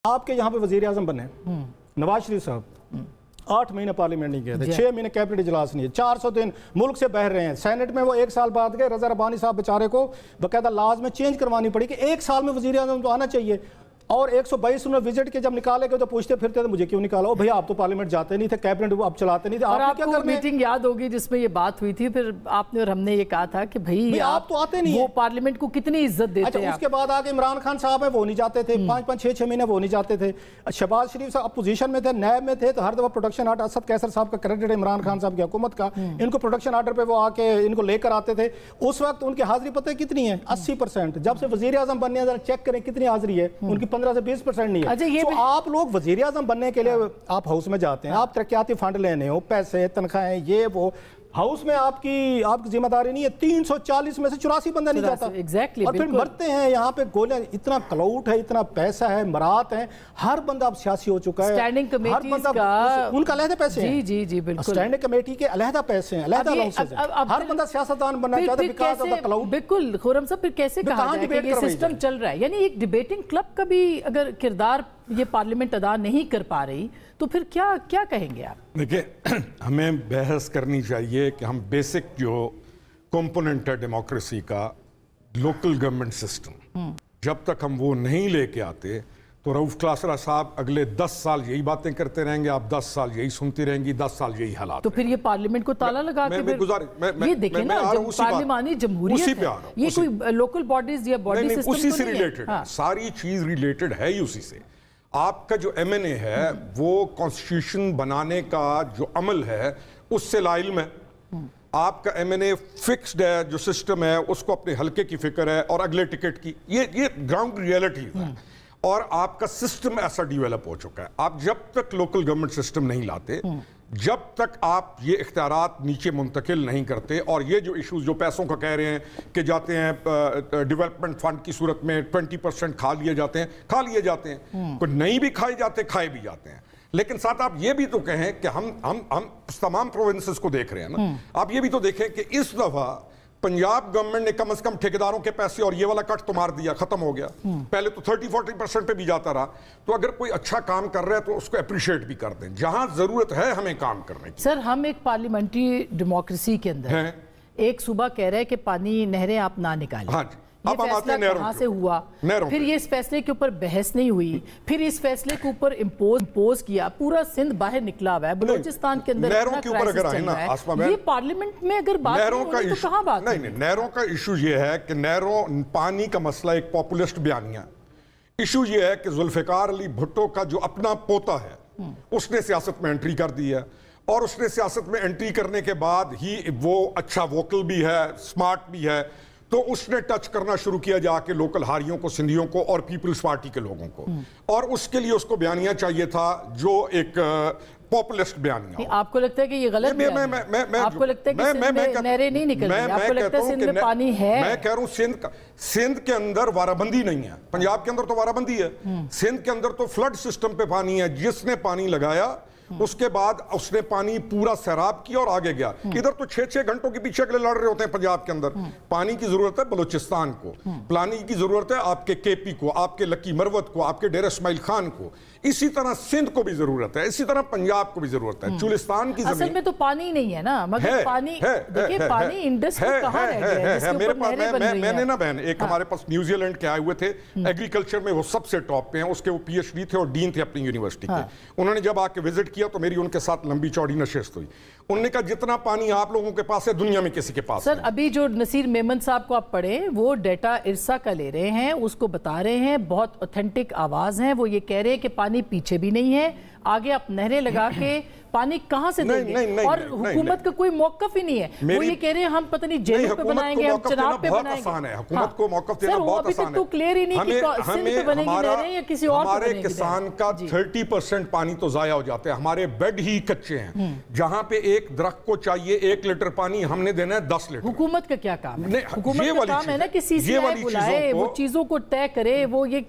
آپ کے یہاں پہ وزیر اعظم بنے نواز شریف صاحب 8 مہینے پارلیمنٹ نہیں گئے تھے، 6 مہینے کیبنٹ اجلاس نہیں ہے، 400 دن ملک سے بہر رہے ہیں، سینٹ میں وہ 1 سال بعد گئے، رضا ربانی صاحب بیچارے کو باقاعدہ لاز میں چینج کروانی پڑی کہ 1 سال میں وزیر اعظم تو آنا چاہیے، اور 122 انہوں نے وزٹ کے جب نکالے گئے تو پوچھتے پھرتے تھے مجھے کیوں نکالا ہو بھئی آپ تو پارلیمنٹ جاتے نہیں تھے، کیبنٹ آپ چلاتے نہیں تھے، اور آپ کو میٹنگ یاد ہوگی جس میں یہ بات ہوئی تھی، پھر آپ نے اور ہم نے یہ کہا تھا کہ بھئی آپ تو آتے نہیں ہیں، وہ پارلیمنٹ کو کتنی عزت دیتے ہیں۔ اچھا اس کے بعد آگے عمران خان صاحب ہیں وہ نہیں جاتے تھے، 5-5 6 مہینے وہ نہیں جاتے تھے، شہباز شریف صاحب اپوزیشن میں تھے، نیب میں تھے، تو ہر دفعہ پروڈکشن آرڈر اسد کیسر صاحب کا کریڈٹ ہے عمران خان صاحب کی حکومت کا، ان کو پروڈکشن آرڈر پہ وہ آ کے ان کو لے کر آتے تھے، اس وقت ان کی حاضری پتہ کتنی ہے 80%، جب سے وزیر اعظم بننے ہیں ذرا چیک کریں کتنی حاضری ہے، ان کی 15 سے 20% نہیں ہے۔ آپ لوگ وزیر اعظم بننے کے لیے آپ ہاؤس میں جاتے ہیں، آپ ترقیاتی فنڈ لینے ہو، پیسے تنخواہیں یہ وہ، ہاؤس میں آپ کی ذمہ داری نہیں ہے، 340 میں سے 84 بندہ نہیں جاتا، اور پھر مرتے ہیں یہاں پہ گولیاں، اتنا کلاؤٹ ہے، اتنا پیسہ ہے، مرات ہیں، ہر بندہ اب سیاسی ہو چکا ہے، سٹینڈنگ کمیٹیز کا ان کا علیحدہ پیسے ہیں، جی بالکل، سٹینڈنگ کمیٹی کے علیحدہ پیسے ہیں، علیحدہ الاؤنسز ہیں، ہر بندہ سیاستدان بننا چاہتا ہے بیکاز آف دا کلاؤٹ۔ بالکل خرم صاحب، پھر کیسے کہا جائے کہ یہ سسٹم چل رہا ہے، یعنی ایک ڈیبیٹنگ کلب کا بھی اگر کردار یہ پارلیمنٹ ادا نہیں کر پا رہی تو پھر کیا کہیں گے آپ؟ دیکھیں ہمیں بحث کرنی چاہیے کہ ہم بیسک جو کمپوننٹ ہے ڈیموکریسی کا لوکل گورنمنٹ سسٹم، جب تک ہم وہ نہیں لے کے آتے تو رؤف کلاسرا صاحب اگلے 10 سال یہی باتیں کرتے رہیں گے، آپ 10 سال یہی سنتی رہیں گی، 10 سال یہی حالات، تو پھر یہ پارلیمنٹ کو تالا لگا کے یہ دیکھیں نا، پارلیمانی جمہوریت ہے، یہ کوئی لوکل باڈیز یا باڈی سسٹم تو نہیں ہے، اسی سے ریلیٹڈ ہے، ساری چیز ریلیٹڈ ہے ہی اسی سے۔ آپ کا جو ایم این اے ہے وہ کانسٹیٹیوشن بنانے کا جو عمل ہے اس سے لا علم ہے، آپ کا ایم این اے فکسڈ ہے، جو سسٹم ہے اس کو اپنے حلقے کی فکر ہے اور اگلے ٹکٹ کی، یہ گراؤنڈ ریئلٹی ہے، اور آپ کا سسٹم ایسا ڈیویلپ ہو چکا ہے۔ آپ جب تک لوکل گورنمنٹ سسٹم نہیں لاتے، جب تک آپ یہ اختیارات نیچے منتقل نہیں کرتے، اور یہ جو ایشوز جو پیسوں کا کہہ رہے ہیں کہ جاتے ہیں ڈیولپمنٹ فنڈ کی صورت میں 20% کھا لیے جاتے ہیں، کوئی نہیں بھی کھائے جاتے، کھائے بھی جاتے ہیں، لیکن ساتھ آپ یہ بھی تو کہیں کہ ہم تمام پروونسز کو دیکھ رہے ہیں نا، آپ یہ بھی تو دیکھیں کہ اس دفعہ پنجاب گورنمنٹ نے کم از کم ٹھیکیداروں کے پیسے اور یہ والا کٹ تو مار دیا، ختم ہو گیا، پہلے تو 30-40% پہ بھی جاتا رہا، تو اگر کوئی اچھا کام کر رہا ہے تو اس کو اپریشیٹ بھی کر دیں، جہاں ضرورت ہے ہمیں کام کرنے کی۔ سر ہم ایک پارلیمنٹری ڈیموکریسی کے اندر ایک صوبہ کہہ رہے کہ پانی نہریں آپ نہ نکالیں، یہ فیصلہ کہاں سے ہوا، پھر یہ اس فیصلے کے اوپر بحث نہیں ہوئی، پھر اس فیصلے کے اوپر امپوز کیا، پورا سندھ باہر نکلا ہوا ہے، بلوچستان کے اندر اتنا کرائسس چل رہا ہے، یہ پارلیمنٹ میں اگر بات نہیں ہوئی تو کہاں بات ہوئی؟ نہیں، نہروں کا ایشو یہ ہے کہ پانی کا مسئلہ ایک پاپولسٹ بیانیہ، ایشو یہ ہے کہ ذوالفقار علی بھٹو کا جو اپنا پوتا ہے اس نے سیاست میں انٹری کر دی ہے، اور اس نے سیاست میں انٹری کرنے کے بعد ہی وہ اچھا ووکل بھی ہے، سمارٹ بھی ہے، تو اس نے ٹچ کرنا شروع کیا جا کے لوکل ہاریوں کو، سندھیوں کو اور پیپلز پارٹی کے لوگوں کو، اور اس کے لیے اس کو بیانیہ چاہیے تھا جو ایک پاپولسٹ بیانیہ۔ آپ کو لگتا ہے کہ یہ غلط بیانیہ ہے؟ آپ کو لگتا ہے کہ سندھ میں نہریں نہیں نکل رہی؟ آپ کو لگتا ہے سندھ میں پانی ہے؟ میں کہہ رہا ہوں سندھ کے اندر وارہ بندی نہیں ہے، پنجاب کے اندر تو وارہ بندی ہے، سندھ کے اندر تو فلڈ سسٹم پہ پانی ہے، جس نے پانی لگایا اس کے بعد اس نے پانی پورا سیراب کیا اور آگے گیا۔ ادھر تو 6 گھنٹوں کے پیچھے لڑ رہے ہوتے ہیں پنجاب کے اندر، پانی کی ضرورت ہے بلوچستان کو، پانی کی ضرورت ہے آپ کے کے پی کو، آپ کے لکی مروت کو، آپ کے ڈیر اسماعیل خان کو، اسی طرح سندھ کو بھی ضرورت ہے، اسی طرح پنجاب کو بھی ضرورت ہے، چولستان کی زمین اصل میں تو پانی نہیں ہے نا، مگر پانی دیکھیں پانی انڈس کو کہاں رہ گیا ہے جس کے اوپر نہریں بن رہی ہیں؟ میں نے نا بہن ایک ہمارے پاس نیوزی لینڈ کے آئے ہوئے تھے، ایگریکلچر میں وہ سب سے ٹاپ پہ ہیں، اس کے وہ پی ایچ ڈی تھے اور ڈین تھے اپنی یونیورسٹی کے، انہوں نے جب آ کے وزٹ کیا تو میری ان کے ساتھ لمبی چوڑی نشست ہوئی، انہوں نے کہا جتنا پانی آپ لوگوں کے پاس ہے دنیا میں کسی کے پاس نہیں۔ سر ابھی جو نصیر میمن صاحب کو آپ پڑھیں وہ ڈیٹا ارسا کا لے رہے ہیں، اس کو بتا رہے ہیں، بہت اوتھینٹک آواز ہیں، وہ یہ کہہ رہے ہیں کہ پانی پیچھے بھی نہیں ہے، آگے آپ نہریں لگا کے پانی کہاں سے دیں گے، اور حکومت کا کوئی موقف ہی نہیں ہے، وہ یہ کہہ رہے ہیں ہم پتہ نہیں جیلوں پہ بنائیں گے، ہم چناب پہ بنائیں گے۔ حکومت کو موقف دینا بہت آسان ہے، ابھی تک تو کلیئر ہی نہیں کہ سندھ پہ بنے گی نہریں یا کسی اور پہ بنے گی۔ ہمارے کسان کا 30% پانی تو ضائع ہو جاتا ہے، ہمارے بیڈ ہی کچے ہیں، جہاں پہ ایک درخت کو چاہیے 1 لیٹر پانی ہم نے دینا ہے 10 لیٹر۔ حکومت کا کیا کام ہے؟ حکومت کا کام ہے نا کہ سی سی آئی بلائے، وہ چیزوں کو طے کرے، وہ یہ